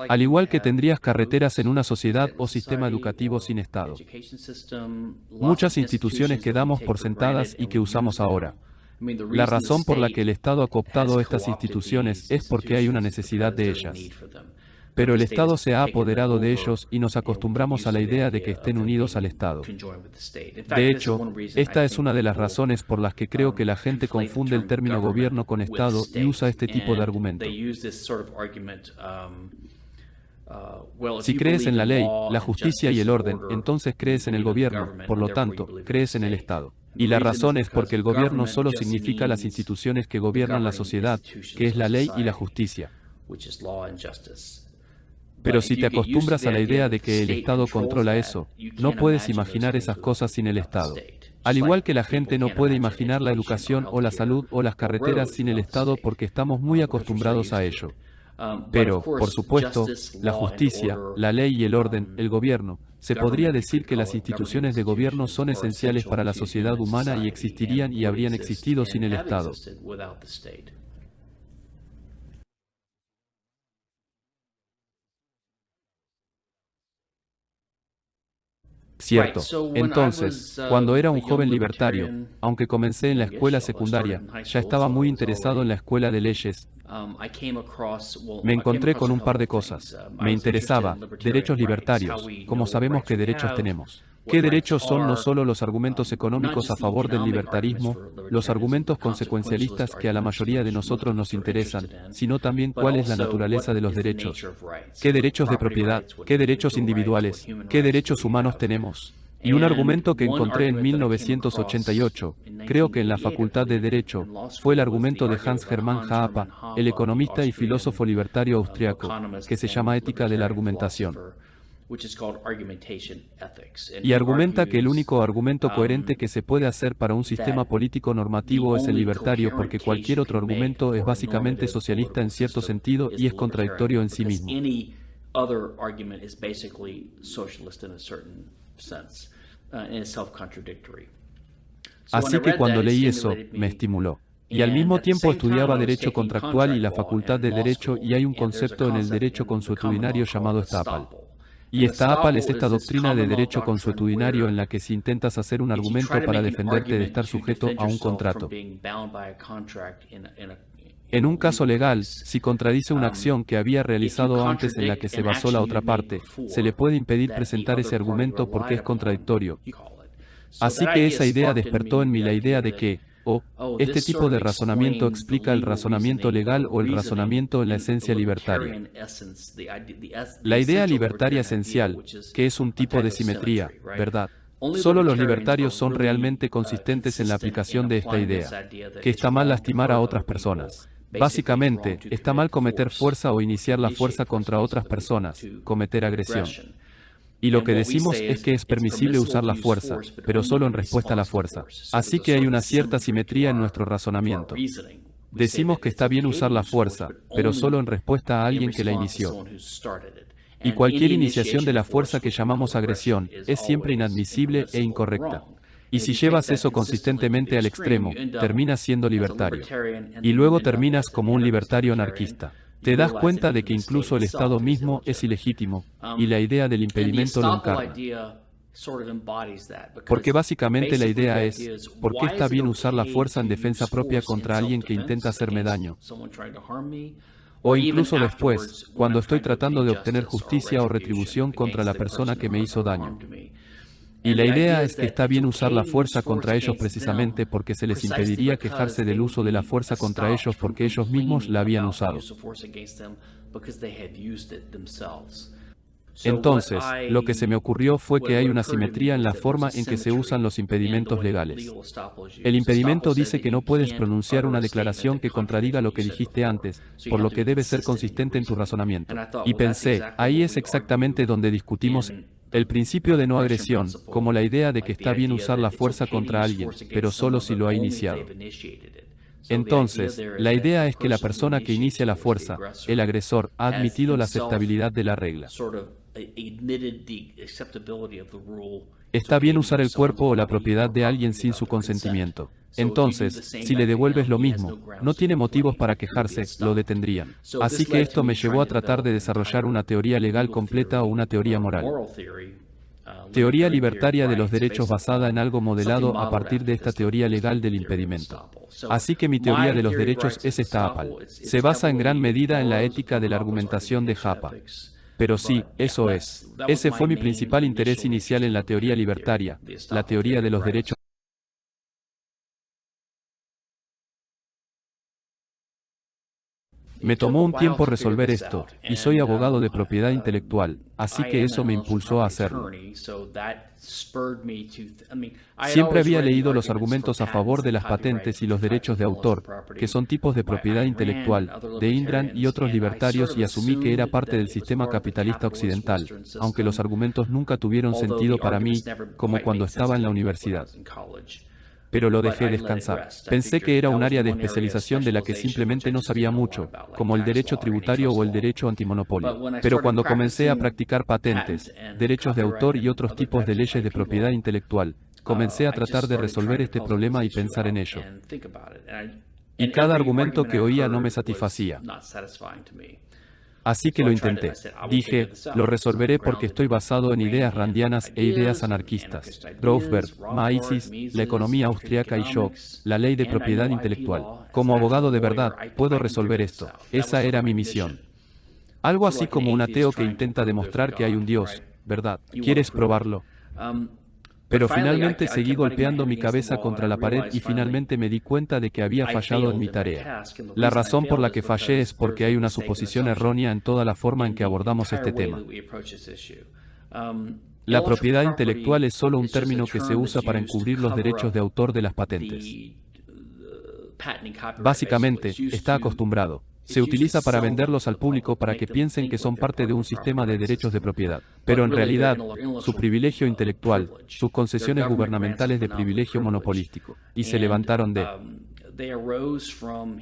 Al igual que tendrías carreteras en una sociedad o sistema educativo sin Estado. Muchas instituciones que damos por sentadas y que usamos ahora. La razón por la que el Estado ha cooptado estas instituciones es porque hay una necesidad de ellas. Pero el Estado se ha apoderado de ellos y nos acostumbramos a la idea de que estén unidos al Estado. De hecho, esta es una de las razones por las que creo que la gente confunde el término gobierno con Estado y usa este tipo de argumento. Si crees en la ley, la justicia y el orden, entonces crees en el gobierno, por lo tanto, crees en el Estado. Y la razón es porque el gobierno solo significa las instituciones que gobiernan la sociedad, que es la ley y la justicia. Pero si te acostumbras a la idea de que el Estado controla eso, no puedes imaginar esas cosas sin el Estado. Al igual que la gente no puede imaginar la educación o la salud o las carreteras sin el Estado porque estamos muy acostumbrados a ello. Pero, por supuesto, la justicia, la ley y el orden, el gobierno, se podría decir que las instituciones de gobierno son esenciales para la sociedad humana y existirían y habrían existido sin el Estado. Cierto. Entonces, cuando era un joven libertario, aunque comencé en la escuela secundaria, ya estaba muy interesado en la escuela de leyes. Me encontré con un par de cosas. Me interesaba, derechos libertarios, como sabemos qué derechos tenemos. ¿Qué derechos son no solo los argumentos económicos a favor del libertarismo, los argumentos consecuencialistas que a la mayoría de nosotros nos interesan, sino también cuál es la naturaleza de los derechos? ¿Qué derechos de propiedad, qué derechos individuales, qué derechos humanos tenemos? Y un argumento que encontré en 1988, creo que en la Facultad de Derecho, fue el argumento de Hans Hermann Hoppe, el economista y filósofo libertario austriaco, que se llama Ética de la Argumentación. Y argumenta que el único argumento coherente que se puede hacer para un sistema político normativo es el libertario porque cualquier otro argumento es básicamente socialista en cierto sentido y es contradictorio en sí mismo. Así que cuando leí eso, me estimuló. Y al mismo tiempo estudiaba Derecho Contractual y la Facultad de Derecho y hay un concepto en el derecho consuetudinario llamado estoppel. Y estoppel es esta doctrina de derecho consuetudinario en la que si intentas hacer un argumento para defenderte de estar sujeto a un contrato. En un caso legal, si contradice una acción que había realizado antes en la que se basó la otra parte, se le puede impedir presentar ese argumento porque es contradictorio. Así que esa idea despertó en mí la idea de que, este tipo de razonamiento explica el razonamiento legal o el razonamiento en la esencia libertaria. La idea libertaria esencial, que es un tipo de simetría, ¿verdad? Solo los libertarios son realmente consistentes en la aplicación de esta idea, que está mal lastimar a otras personas. Básicamente, está mal cometer fuerza o iniciar la fuerza contra otras personas, cometer agresión. Y lo que decimos es que es permisible usar la fuerza, pero solo en respuesta a la fuerza. Así que hay una cierta simetría en nuestro razonamiento. Decimos que está bien usar la fuerza, pero solo en respuesta a alguien que la inició. Y cualquier iniciación de la fuerza que llamamos agresión es siempre inadmisible e incorrecta. Y si llevas eso consistentemente al extremo, terminas siendo libertario. Y luego terminas como un libertario anarquista. Te das cuenta de que incluso el Estado mismo es ilegítimo, y la idea del impedimento lo encarna. Porque básicamente la idea es, ¿por qué está bien usar la fuerza en defensa propia contra alguien que intenta hacerme daño? O incluso después, cuando estoy tratando de obtener justicia o retribución contra la persona que me hizo daño. Y la idea es que está bien usar la fuerza contra ellos precisamente porque se les impediría quejarse del uso de la fuerza contra ellos porque ellos mismos la habían usado. Entonces, lo que se me ocurrió fue que hay una simetría en la forma en que se usan los impedimentos legales. El impedimento dice que no puedes pronunciar una declaración que contradiga lo que dijiste antes, por lo que debes ser consistente en tu razonamiento. Y pensé, ahí es exactamente donde discutimos el principio de no agresión, como la idea de que está bien usar la fuerza contra alguien, pero solo si lo ha iniciado. Entonces, la idea es que la persona que inicia la fuerza, el agresor, ha admitido la aceptabilidad de la regla. Está bien usar el cuerpo o la propiedad de alguien sin su consentimiento. Entonces, si le devuelves lo mismo, no tiene motivos para quejarse, lo detendrían. Así que esto me llevó a tratar de desarrollar una teoría legal completa o una teoría moral. Teoría libertaria de los derechos basada en algo modelado a partir de esta teoría legal del impedimento. Así que mi teoría de los derechos es esta. Se basa en gran medida en la ética de la argumentación de Japa. Pero sí, eso es. Ese fue mi principal interés inicial en la teoría libertaria, la teoría de los derechos. Me tomó un tiempo resolver esto, y soy abogado de propiedad intelectual, así que eso me impulsó a hacerlo. Siempre había leído los argumentos a favor de las patentes y los derechos de autor, que son tipos de propiedad intelectual, de Indran y otros libertarios, y asumí que era parte del sistema capitalista occidental, aunque los argumentos nunca tuvieron sentido para mí, como cuando estaba en la universidad. Pero lo dejé descansar. Pensé que era un área de especialización de la que simplemente no sabía mucho, como el derecho tributario o el derecho antimonopolio. Pero cuando comencé a practicar patentes, derechos de autor y otros tipos de leyes de propiedad intelectual, comencé a tratar de resolver este problema y pensar en ello. Y cada argumento que oía no me satisfacía. Así que lo intenté. Dije, lo resolveré porque estoy basado en ideas randianas e ideas anarquistas. Rothbard, Mises, la economía austriaca y yo, la ley de propiedad intelectual. Como abogado de verdad, puedo resolver esto. Esa era mi misión. Algo así como un ateo que intenta demostrar que hay un Dios, ¿verdad? ¿Quieres probarlo? Pero finalmente seguí golpeando mi cabeza contra la pared y finalmente me di cuenta de que había fallado en mi tarea. La razón por la que fallé es porque hay una suposición errónea en toda la forma en que abordamos este tema. La propiedad intelectual es solo un término que se usa para encubrir los derechos de autor de las patentes. Básicamente, está acostumbrado. Se utiliza para venderlos al público para que piensen que son parte de un sistema de derechos de propiedad. Pero en realidad, su privilegio intelectual, sus concesiones gubernamentales de privilegio monopolístico, y se levantaron de...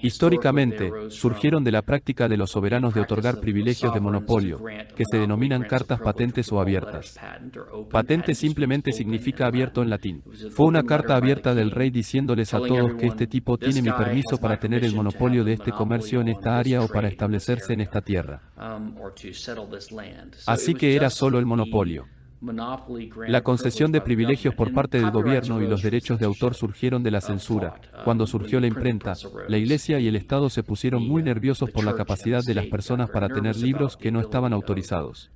Históricamente, surgieron de la práctica de los soberanos de otorgar privilegios de monopolio, que se denominan cartas patentes o abiertas. Patente simplemente significa abierto en latín. Fue una carta abierta del rey diciéndoles a todos que este tipo tiene mi permiso para tener el monopolio de este comercio en esta área o para establecerse en esta tierra. Así que era solo el monopolio. La concesión de privilegios por parte del gobierno y los derechos de autor surgieron de la censura. Cuando surgió la imprenta, la Iglesia y el Estado se pusieron muy nerviosos por la capacidad de las personas para tener libros que no estaban autorizados.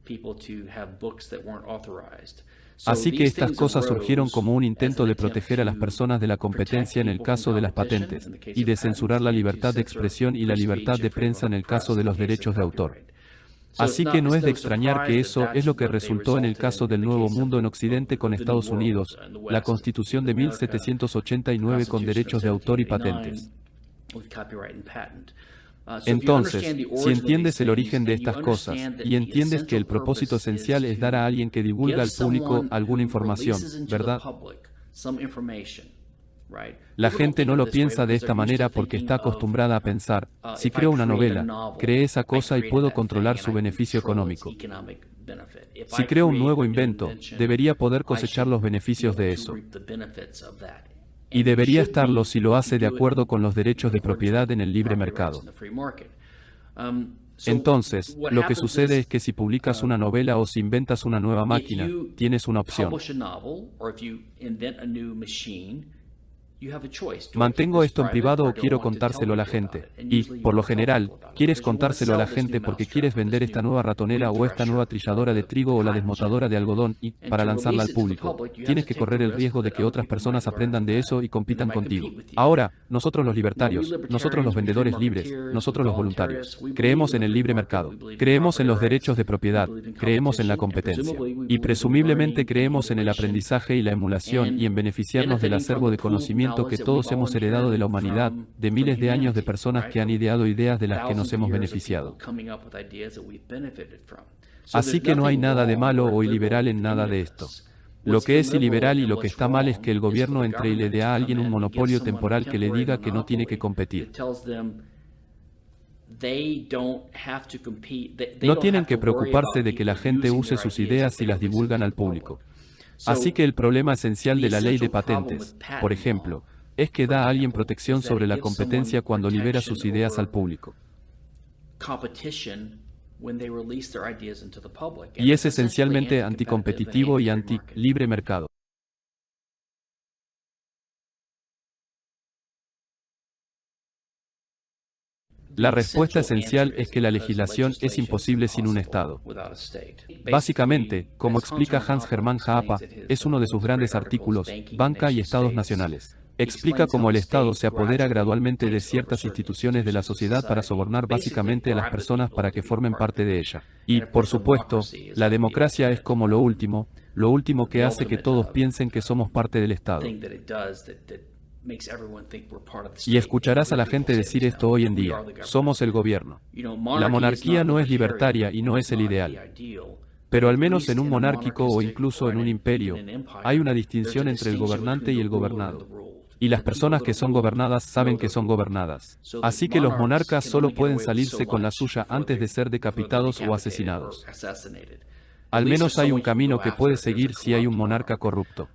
Así que estas cosas surgieron como un intento de proteger a las personas de la competencia en el caso de las patentes, y de censurar la libertad de expresión y la libertad de prensa en el caso de los derechos de autor. Así que no es de extrañar que eso es lo que resultó en el caso del Nuevo Mundo en Occidente con Estados Unidos, la Constitución de 1789 con derechos de autor y patentes. Entonces, si entiendes el origen de estas cosas, y entiendes que el propósito esencial es dar a alguien que divulga al público alguna información, ¿verdad? La gente no lo piensa de esta manera porque está acostumbrada a pensar, si creo una novela, creé esa cosa y puedo controlar su beneficio económico. Si creo un nuevo invento, debería poder cosechar los beneficios de eso. Y debería estarlo si lo hace de acuerdo con los derechos de propiedad en el libre mercado. Entonces, lo que sucede es que si publicas una novela o si inventas una nueva máquina, tienes una opción. ¿Mantengo esto en privado o quiero contárselo a la gente? Y, por lo general, quieres contárselo a la gente porque quieres vender esta nueva ratonera o esta nueva trilladora de trigo o la desmotadora de algodón y, para lanzarla al público, tienes que correr el riesgo de que otras personas aprendan de eso y compitan contigo. Ahora, nosotros los libertarios, nosotros los vendedores libres, nosotros los voluntarios, creemos en el libre mercado, creemos en los derechos de propiedad, creemos en la competencia. Y presumiblemente creemos en el aprendizaje y la emulación y en beneficiarnos del acervo de conocimiento que todos hemos heredado de la humanidad, de miles de años de personas que han ideado ideas de las que nos hemos beneficiado. Así que no hay nada de malo o iliberal en nada de esto. Lo que es iliberal y lo que está mal es que el gobierno entre y le dé a alguien un monopolio temporal que le diga que no tiene que competir. No tienen que preocuparse de que la gente use sus ideas y las divulgan al público. Así que el problema esencial de la ley de patentes, por ejemplo, es que da a alguien protección sobre la competencia cuando libera sus ideas al público. Y es esencialmente anticompetitivo y anti-libre mercado. La respuesta esencial es que la legislación es imposible sin un Estado. Básicamente, como explica Hans Hermann Hoppe, es uno de sus grandes artículos, Banca y Estados Nacionales. Explica cómo el Estado se apodera gradualmente de ciertas instituciones de la sociedad para sobornar básicamente a las personas para que formen parte de ella. Y, por supuesto, la democracia es como lo último que hace que todos piensen que somos parte del Estado. Y escucharás a la gente decir esto hoy en día, somos el gobierno. La monarquía no es libertaria y no es el ideal. Pero al menos en un monárquico o incluso en un imperio, hay una distinción entre el gobernante y el gobernado. Y las personas que son gobernadas saben que son gobernadas. Así que los monarcas solo pueden salirse con la suya antes de ser decapitados o asesinados. Al menos hay un camino que puede seguir si hay un monarca corrupto.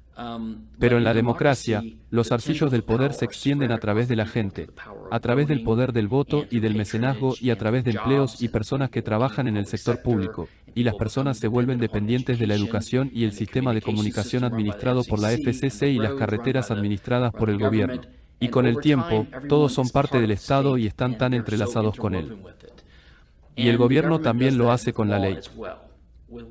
Pero en la democracia, los zarcillos del poder se extienden a través de la gente, a través del poder del voto y del mecenazgo y a través de empleos y personas que trabajan en el sector público, y las personas se vuelven dependientes de la educación y el sistema de comunicación administrado por la FCC y las carreteras administradas por el gobierno. Y con el tiempo, todos son parte del Estado y están tan entrelazados con él. Y el gobierno también lo hace con la ley.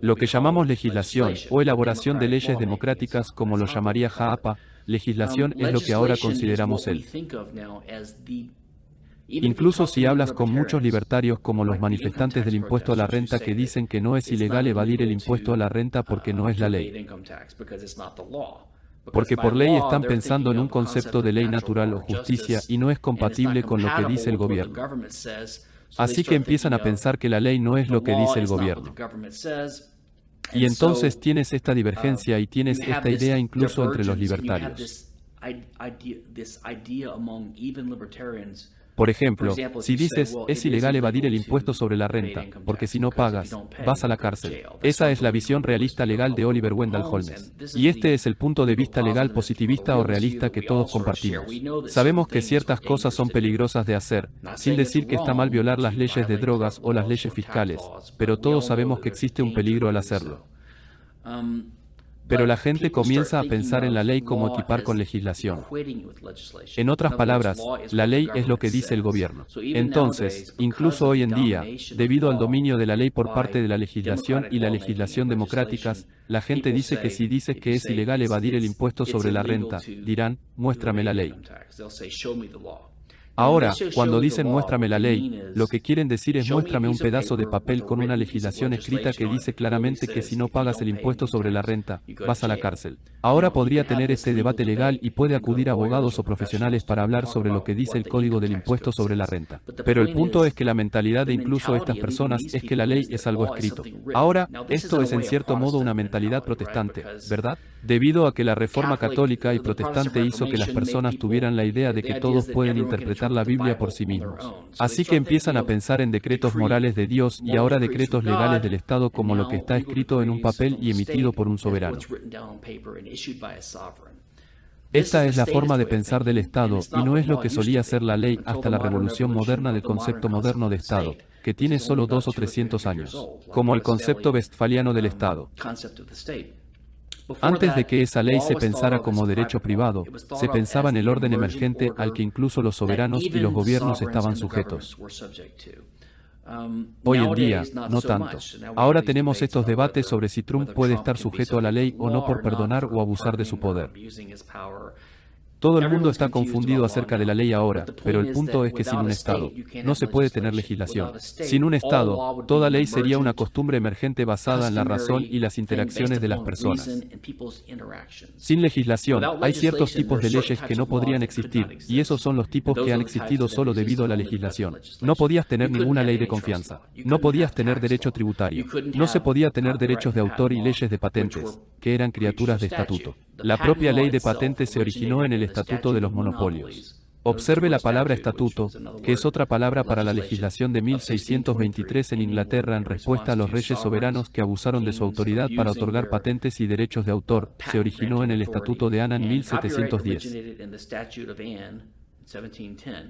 Lo que llamamos legislación o elaboración de leyes democráticas, como lo llamaría Hoppe, legislación es lo que ahora consideramos él. Incluso si hablas con muchos libertarios como los manifestantes del impuesto a la renta que dicen que no es ilegal evadir el impuesto a la renta porque no es la ley. Porque por ley están pensando en un concepto de ley natural o justicia y no es compatible con lo que dice el gobierno. Así que empiezan a pensar que la ley no es lo que dice el gobierno. Y entonces tienes esta divergencia y tienes esta idea incluso entre los libertarios. Por ejemplo, si dices, es ilegal evadir el impuesto sobre la renta, porque si no pagas, vas a la cárcel. Esa es la visión realista legal de Oliver Wendell Holmes. Y este es el punto de vista legal positivista o realista que todos compartimos. Sabemos que ciertas cosas son peligrosas de hacer, sin decir que está mal violar las leyes de drogas o las leyes fiscales, pero todos sabemos que existe un peligro al hacerlo. Pero la gente comienza a pensar en la ley como equipar con legislación. En otras palabras, la ley es lo que dice el gobierno. Entonces, incluso hoy en día, debido al dominio de la ley por parte de la legislación y la legislación democráticas, la gente dice que si dices que es ilegal evadir el impuesto sobre la renta, dirán, muéstrame la ley. Ahora, cuando dicen muéstrame la ley, lo que quieren decir es muéstrame un pedazo de papel con una legislación escrita que dice claramente que si no pagas el impuesto sobre la renta, vas a la cárcel. Ahora podría tener este debate legal y puede acudir a abogados o profesionales para hablar sobre lo que dice el Código del Impuesto sobre la Renta. Pero el punto es que la mentalidad de incluso estas personas es que la ley es algo escrito. Ahora, esto es en cierto modo una mentalidad protestante, ¿verdad? Debido a que la Reforma católica y protestante hizo que las personas tuvieran la idea de que todos pueden interpretar la Biblia por sí mismos. Así que empiezan a pensar en decretos morales de Dios y ahora decretos legales del Estado como lo que está escrito en un papel y emitido por un soberano. Esta es la forma de pensar del Estado y no es lo que solía ser la ley hasta la revolución moderna del concepto moderno de Estado, que tiene solo 200 o 300 años, como el concepto westfaliano del Estado. Antes de que esa ley se pensara como derecho privado, se pensaba en el orden emergente al que incluso los soberanos y los gobiernos estaban sujetos. Hoy en día, no tanto. Ahora tenemos estos debates sobre si Trump puede estar sujeto a la ley o no por perdonar o abusar de su poder. Todo el mundo está confundido acerca de la ley ahora, pero el punto es que sin un Estado, no se puede tener legislación. Sin un Estado, toda ley sería una costumbre emergente basada en la razón y las interacciones de las personas. Sin legislación, hay ciertos tipos de leyes que no podrían existir, y esos son los tipos que han existido solo debido a la legislación. No podías tener ninguna ley de confianza. No podías tener derecho tributario. No se podía tener derechos de autor y leyes de patentes. que eran criaturas de estatuto. La propia ley de patentes se originó en el Estatuto de los Monopolios. Observe la palabra estatuto, que es otra palabra para la legislación de 1623 en Inglaterra en respuesta a los reyes soberanos que abusaron de su autoridad para otorgar patentes y derechos de autor. Se originó en el Estatuto de Ana en 1710.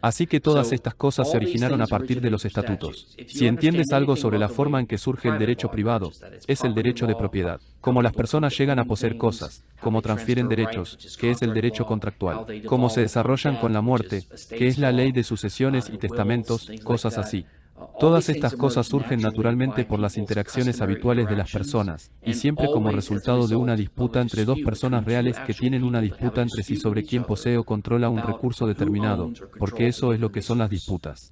Así que todas estas cosas se originaron a partir de los estatutos. Si entiendes algo sobre la forma en que surge el derecho privado, es el derecho de propiedad. Cómo las personas llegan a poseer cosas, cómo transfieren derechos, que es el derecho contractual, cómo se desarrollan con la muerte, que es la ley de sucesiones y testamentos, cosas así. Todas estas cosas surgen naturalmente por las interacciones habituales de las personas, y siempre como resultado de una disputa entre dos personas reales que tienen una disputa entre sí sobre quién posee o controla un recurso determinado, porque eso es lo que son las disputas.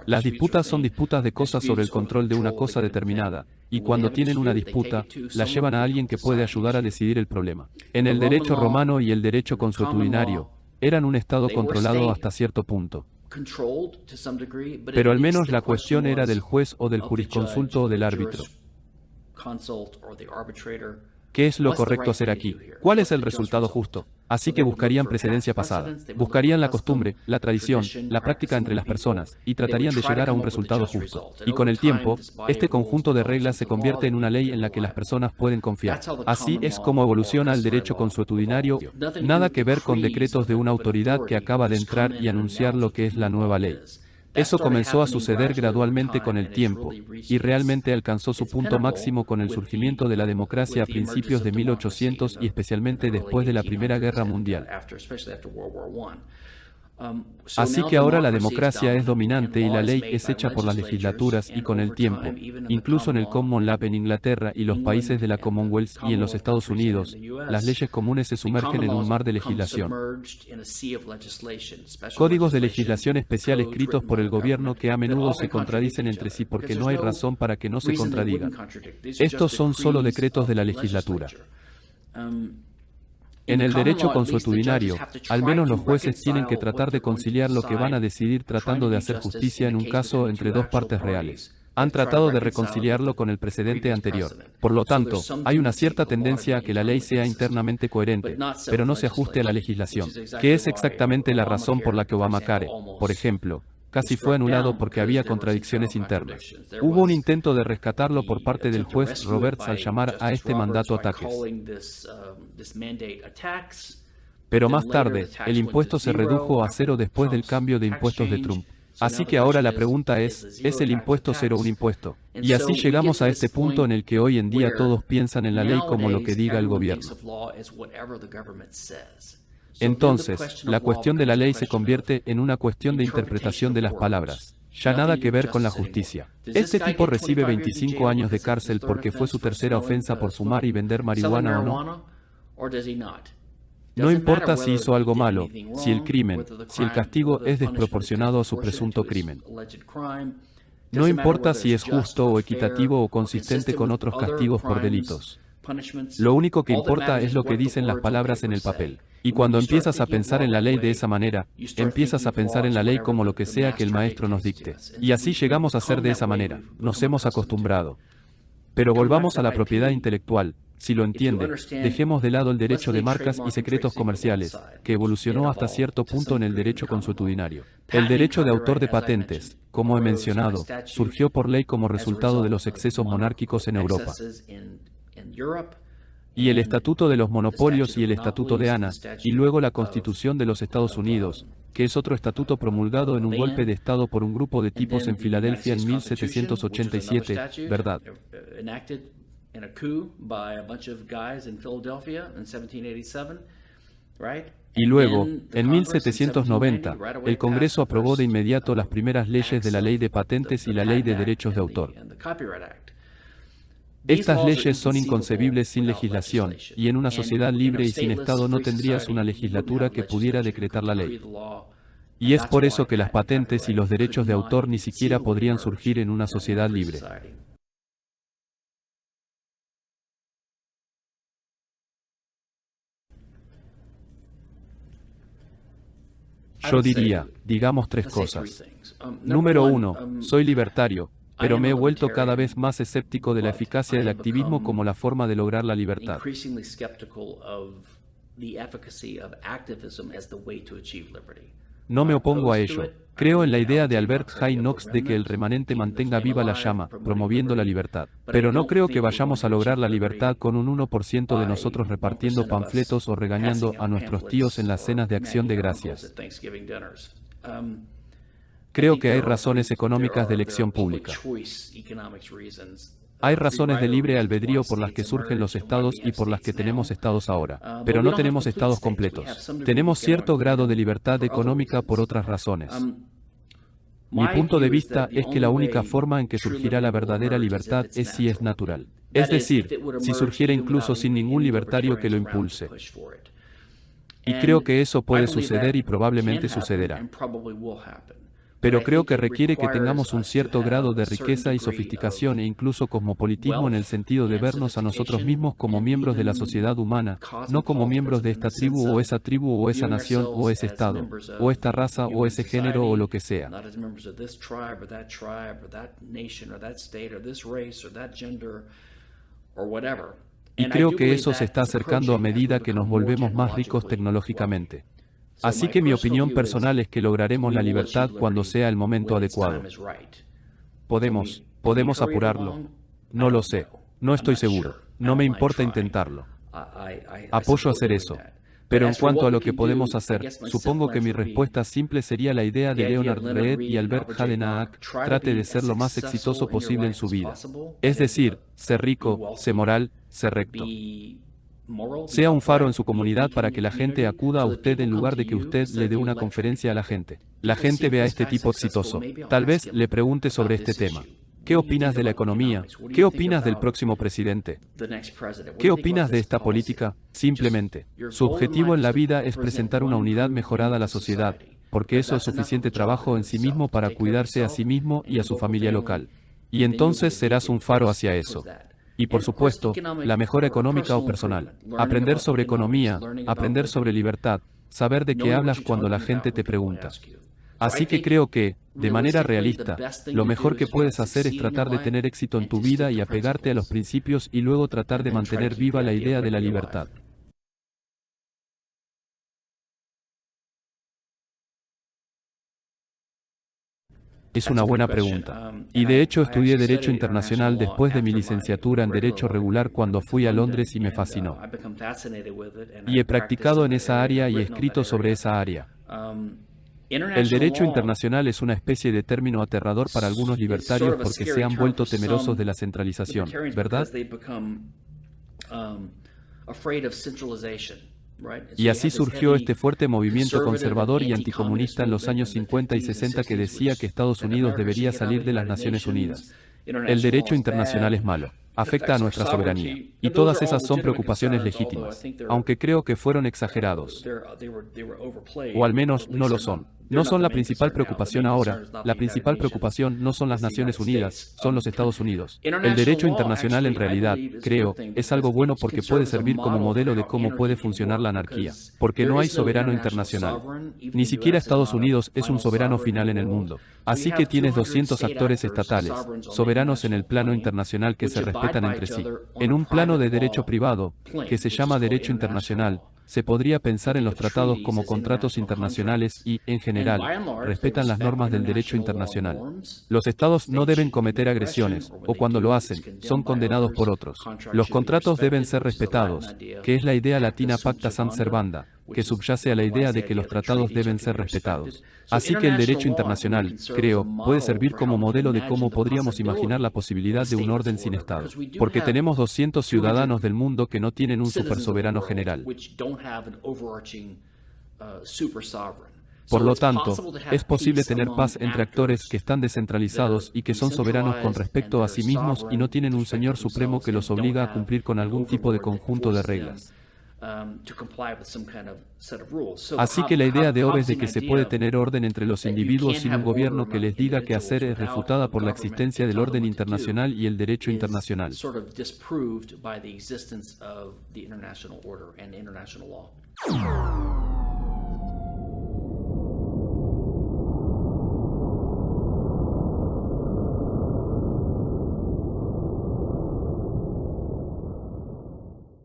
Las disputas son disputas de cosas sobre el control de una cosa determinada, y cuando tienen una disputa, la llevan a alguien que puede ayudar a decidir el problema. En el derecho romano y el derecho consuetudinario, eran un estado controlado hasta cierto punto. Pero al menos la cuestión era del juez o del jurisconsulto o del árbitro. ¿Qué es lo correcto hacer aquí? ¿Cuál es el resultado justo? Así que buscarían precedencia pasada, buscarían la costumbre, la tradición, la práctica entre las personas, y tratarían de llegar a un resultado justo. Y con el tiempo, este conjunto de reglas se convierte en una ley en la que las personas pueden confiar. Así es como evoluciona el derecho consuetudinario, nada que ver con decretos de una autoridad que acaba de entrar y anunciar lo que es la nueva ley. Eso comenzó a suceder gradualmente con el tiempo, y realmente alcanzó su punto máximo con el surgimiento de la democracia a principios de 1800 y especialmente después de la Primera Guerra Mundial. Así que ahora la democracia es dominante y la ley es hecha por las legislaturas y con el tiempo, incluso en el Common Law en Inglaterra y los países de la Commonwealth y en los Estados Unidos, las leyes comunes se sumergen en un mar de legislación. Códigos de legislación especial escritos por el gobierno que a menudo se contradicen entre sí porque no hay razón para que no se contradigan. Estos son solo decretos de la legislatura. En el derecho consuetudinario, al menos los jueces tienen que tratar de conciliar lo que van a decidir tratando de hacer justicia en un caso entre dos partes reales. Han tratado de reconciliarlo con el precedente anterior. Por lo tanto, hay una cierta tendencia a que la ley sea internamente coherente, pero no se ajuste a la legislación, que es exactamente la razón por la que Obamacare, por ejemplo, casi fue anulado porque había contradicciones internas. Hubo un intento de rescatarlo por parte del juez Roberts al llamar a este mandato ataques. Pero más tarde, el impuesto se redujo a cero después del cambio de impuestos de Trump. Así que ahora la pregunta ¿es el impuesto cero un impuesto? Y así llegamos a este punto en el que hoy en día todos piensan en la ley como lo que diga el gobierno. Entonces, la cuestión de la ley se convierte en una cuestión de interpretación de las palabras. Ya nada que ver con la justicia. Este tipo recibe 25 años de cárcel porque fue su tercera ofensa por fumar y vender marihuana o no. No importa si hizo algo malo, si el castigo es desproporcionado a su presunto crimen. No importa si es justo o equitativo o consistente con otros castigos por delitos. Lo único que importa es lo que dicen las palabras en el papel. Y cuando empiezas a pensar en la ley de esa manera, empiezas a pensar en la ley como lo que sea que el maestro nos dicte. Y así llegamos a ser de esa manera. Nos hemos acostumbrado. Pero volvamos a la propiedad intelectual. Si lo entiende, dejemos de lado el derecho de marcas y secretos comerciales, que evolucionó hasta cierto punto en el derecho consuetudinario. El derecho de autor de patentes, como he mencionado, surgió por ley como resultado de los excesos monárquicos en Europa. Y el Estatuto de los Monopolios y el Estatuto de Ana, y luego la Constitución de los Estados Unidos, que es otro estatuto promulgado en un golpe de Estado por un grupo de tipos en Filadelfia en 1787, ¿verdad? Y luego, en 1790, el Congreso aprobó de inmediato las primeras leyes de la Ley de Patentes y la Ley de Derechos de Autor. Estas leyes son inconcebibles sin legislación, y en una sociedad libre y sin Estado no tendrías una legislatura que pudiera decretar la ley. Y es por eso que las patentes y los derechos de autor ni siquiera podrían surgir en una sociedad libre. Yo diría, digamos tres cosas. Número 1, soy libertario, pero me he vuelto cada vez más escéptico de la eficacia del activismo como la forma de lograr la libertad. No me opongo a ello. Creo en la idea de Albert J. Knox de que el remanente mantenga viva la llama, promoviendo la libertad. Pero no creo que vayamos a lograr la libertad con un 1% de nosotros repartiendo panfletos o regañando a nuestros tíos en las cenas de Acción de Gracias. Creo que hay razones económicas de elección pública. Hay razones de libre albedrío por las que surgen los estados y por las que tenemos estados ahora. Pero no tenemos estados completos. Tenemos cierto grado de libertad económica por otras razones. Mi punto de vista es que la única forma en que surgirá la verdadera libertad es si es natural. Es decir, si surgiera incluso sin ningún libertario que lo impulse. Y creo que eso puede suceder y probablemente sucederá. Pero creo que requiere que tengamos un cierto grado de riqueza y sofisticación e incluso cosmopolitismo en el sentido de vernos a nosotros mismos como miembros de la sociedad humana, no como miembros de esta tribu o esa nación o ese estado, o esta raza o ese género o lo que sea. Y creo que eso se está acercando a medida que nos volvemos más ricos tecnológicamente. Así que mi opinión personal es que lograremos la libertad cuando sea el momento adecuado. ¿Podemos apurarlo? No lo sé. No estoy seguro. No me importa intentarlo. Apoyo hacer eso. Pero en cuanto a lo que podemos hacer, supongo que mi respuesta simple sería la idea de Leonard Reed y Albert Jade-Naak: trate de ser lo más exitoso posible en su vida. Es decir, ser rico, ser moral, ser recto. Sea un faro en su comunidad para que la gente acuda a usted en lugar de que usted le dé una conferencia a la gente. La gente ve a este tipo exitoso. Tal vez le pregunte sobre este tema. ¿Qué opinas de la economía? ¿Qué opinas del próximo presidente? ¿Qué opinas de esta política? Simplemente. Su objetivo en la vida es presentar una unidad mejorada a la sociedad, porque eso es suficiente trabajo en sí mismo para cuidarse a sí mismo y a su familia local. Y entonces serás un faro hacia eso. Y por supuesto, la mejora económica o personal. Aprender sobre economía, aprender sobre libertad, saber de qué hablas cuando la gente te pregunta. Así que creo que, de manera realista, lo mejor que puedes hacer es tratar de tener éxito en tu vida y apegarte a los principios y luego tratar de mantener viva la idea de la libertad. Es una buena pregunta. Y de hecho estudié Derecho Internacional después de mi licenciatura en Derecho Regular cuando fui a Londres y me fascinó. Y he practicado en esa área y he escrito sobre esa área. El derecho internacional es una especie de término aterrador para algunos libertarios porque se han vuelto temerosos de la centralización, ¿verdad? Y así surgió este fuerte movimiento conservador y anticomunista en los años 50 y 60 que decía que Estados Unidos debería salir de las Naciones Unidas. El derecho internacional es malo, afecta a nuestra soberanía. Y todas esas son preocupaciones legítimas, aunque creo que fueron exagerados. O al menos no lo son. No son la principal preocupación ahora. La principal preocupación no son las Naciones Unidas, son los Estados Unidos. El derecho internacional en realidad, creo, es algo bueno porque puede servir como modelo de cómo puede funcionar la anarquía. Porque no hay soberano internacional. Ni siquiera Estados Unidos es un soberano final en el mundo. Así que tienes 200 actores estatales, soberanos en el plano internacional que se respetan entre sí. En un plano de derecho privado, que se llama derecho internacional, se podría pensar en los tratados como contratos internacionales y, en general, respetan las normas del derecho internacional. Los estados no deben cometer agresiones, o cuando lo hacen, son condenados por otros. Los contratos deben ser respetados, que es la idea latina pacta sunt servanda, que subyace a la idea de que los tratados deben ser respetados. Así que el derecho internacional, creo, puede servir como modelo de cómo podríamos imaginar la posibilidad de un orden sin Estado. Porque tenemos 200 ciudadanos del mundo que no tienen un supersoberano general. Por lo tanto, es posible tener paz entre actores que están descentralizados y que son soberanos con respecto a sí mismos y no tienen un señor supremo que los obliga a cumplir con algún tipo de conjunto de reglas. Así que la idea de Hobbes de que se puede tener orden entre los individuos sin un gobierno que les diga qué hacer es refutada por la existencia del orden internacional y el derecho internacional.